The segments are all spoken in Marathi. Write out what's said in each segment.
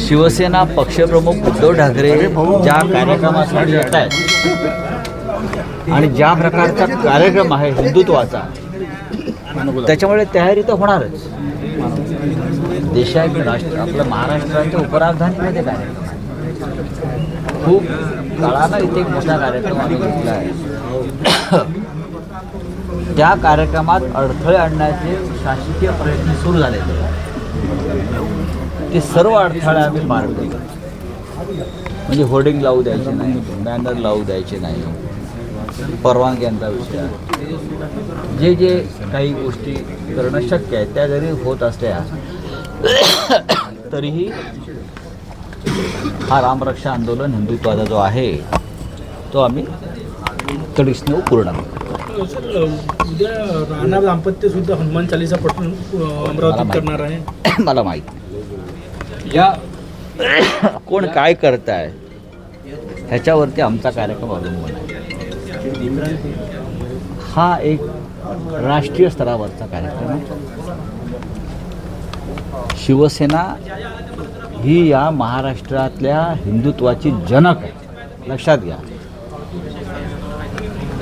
शिवसेना पक्षप्रमुख उद्धव ठाकरे ज्या कार्यक्रमासाठी येत आहेत आणि ज्या प्रकारचा कार्यक्रम आहे हिंदुत्वाचा, त्याच्यामुळे तयारी तर होणारच. देशात राष्ट्र आपलं महाराष्ट्राच्या उपराजधानीमध्ये कार्यक्रम आहे. खूप काळानं इथे एक मोठा कार्यक्रम आम्ही घेतला आहे. त्या कार्यक्रमात अडथळे आणण्याचे शासकीय प्रयत्न सुरू झालेले आहेत. ते सर्व अडथळे आम्ही पार केले. म्हणजे होर्डिंग लावू द्यायचे नाही, बॅनर लावू द्यायचे नाही, परवानग्यांचा विषय आहे. जे जे काही गोष्टी करणं शक्य आहे त्या जरी होत असल्या तरीही हा रामरक्षा आंदोलन हिंदुत्वाचा जो आहे तो आम्ही कडिशने पूर्ण करू. सर, उद्या राणा दाम्पत्य सुद्धा हनुमान चालीसा पठण अमरावतीत करणार आहे. मला माहीत या कोण काय करत आहे ह्याच्यावरती आमचा कार्यक्रम अवलंबून आहे. हा एक राष्ट्रीय स्तरावरचा कार्यक्रम आहे. शिवसेना ही या महाराष्ट्रातल्या हिंदुत्वाची जनक आहे, लक्षात घ्या.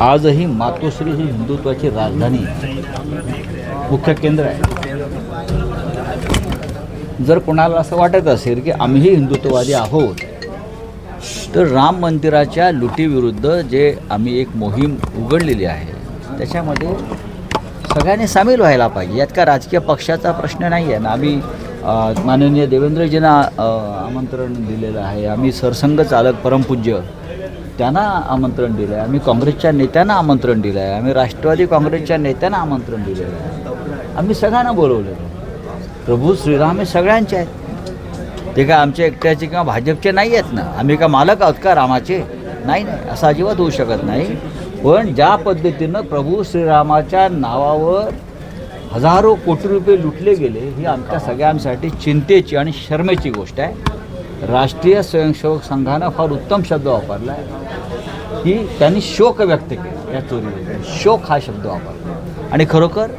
आजही मातोश्री ही हिंदुत्वाची राजधानी मुख्य केंद्र आहे. जर कोणाला असं वाटत असेल की आम्हीही हिंदुत्ववादी आहोत तर राम मंदिराच्या लुटीविरुद्ध जे आम्ही एक मोहीम उघडलेली आहे त्याच्यामध्ये सगळ्यांनी सामील व्हायला पाहिजे. यात का राजकीय पक्षाचा प्रश्न नाही आहे ना. आम्ही माननीय देवेंद्रजींना आमंत्रण दिलेलं आहे. आम्ही सरसंघ चालक परमपूज्य त्यांना आमंत्रण दिलं आहे. आम्ही काँग्रेसच्या नेत्यांना आमंत्रण दिलं आहे. आम्ही राष्ट्रवादी काँग्रेसच्या नेत्यांना आमंत्रण दिलेलं आहे. आम्ही सगळ्यांना बोलवलेलं आहे. प्रभू श्रीराम हे सगळ्यांचे आहेत. ते काय आमच्या एकट्याचे किंवा भाजपचे नाही आहेत ना. आम्ही का मालक आहोत का रामाचे? नाही नाही, असं अजिबात होऊ शकत नाही. पण ज्या पद्धतीनं प्रभू श्रीरामाच्या नावावर हजारो कोटी रुपये लुटले गेले ही आमच्या सगळ्यांसाठी चिंतेची आणि शर्मेची गोष्ट आहे. राष्ट्रीय स्वयंसेवक संघानं फार उत्तम शब्द वापरला आहे की त्यांनी शोक व्यक्त केला या चोरीवर. शोक हा शब्द वापरला आणि खरोखर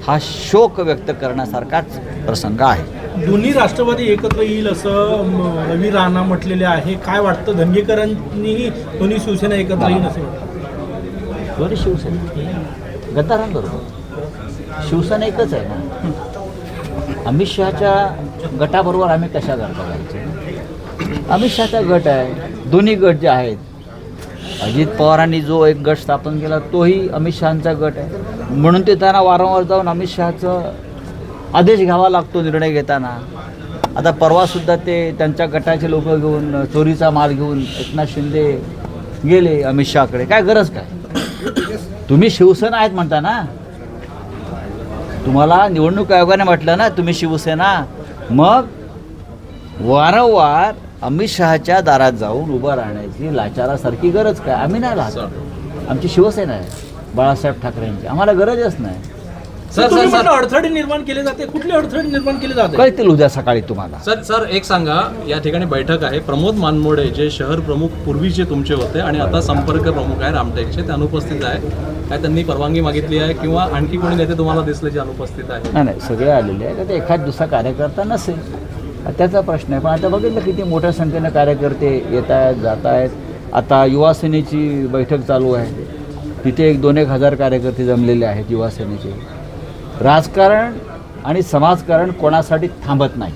हा शोक व्यक्त करण्यासारखाच प्रसंग आहे. दोन्ही राष्ट्रवादी एकत्र येईल असं रवी राणा म्हटलेले आहे. काय वाटतं, धंगेकरांनीही दोन्ही शिवसेना एकत्र येईल असं वाटतं? दोन्ही शिवसेना गद्दारांबरोबर. शिवसेना एकच आहे ना. अमित शहाच्या गटाबरोबर आम्ही कशा करता जायचं? अमित शहाचा गट आहे. दोन्ही गट जे आहेत, अजित पवारांनी जो एक गट स्थापन केला तोही अमित शहांचा गट आहे. म्हणून ते त्यांना वारंवार जाऊन अमित शहाचं आदेश घ्यावा लागतो निर्णय घेताना. आता परवासुद्धा ते त्यांच्या गटाचे लोक घेऊन चोरीचा माल घेऊन एकनाथ शिंदे गेले अमित शहाकडे. काय गरज काय? तुम्ही शिवसेना आहेत म्हणता ना. तुम्हाला निवडणूक आयोगाने म्हटलं ना तुम्ही शिवसेना. मग वारंवार अमित शहाच्या दारात जाऊन उभं राहण्याची लाचारासारखी गरज काय? आम्ही नाही राहत. आमची शिवसेना आहे बाळासाहेब ठाकरेंची. आम्हाला गरजच नाही. अडथळे निर्माण केले जाते. कुठले अडथळे निर्माण केले जाते कळतील उद्या सकाळी तुम्हाला. सर एक सांगा, या ठिकाणी बैठक आहे. प्रमोद मानमोडे जे शहर प्रमुख पूर्वीचे तुमचे होते आणि आता संपर्क प्रमुख आहे रामटेकचे, ते अनुपस्थित आहे. काय त्यांनी परवानगी मागितली आहे किंवा आणखी कोणी नेते तुम्हाला दिसले जे अनुपस्थित आहे? नाही, सगळे आलेले आहेत. आता एखाद दुसरा कार्यकर्ता नसेल त्याचा प्रश्न आहे. पण आता बघितलं किती मोठ्या संख्येनं कार्यकर्ते येत आहेत जात आहेत. आता युवासेनेची बैठक चालू आहे. तिथे 1-2 हजार कार्यकर्ते जमलेले आहेत युवासेनेचे. राजकारण आणि समाजकारण कोणासाठी थांबत नाही.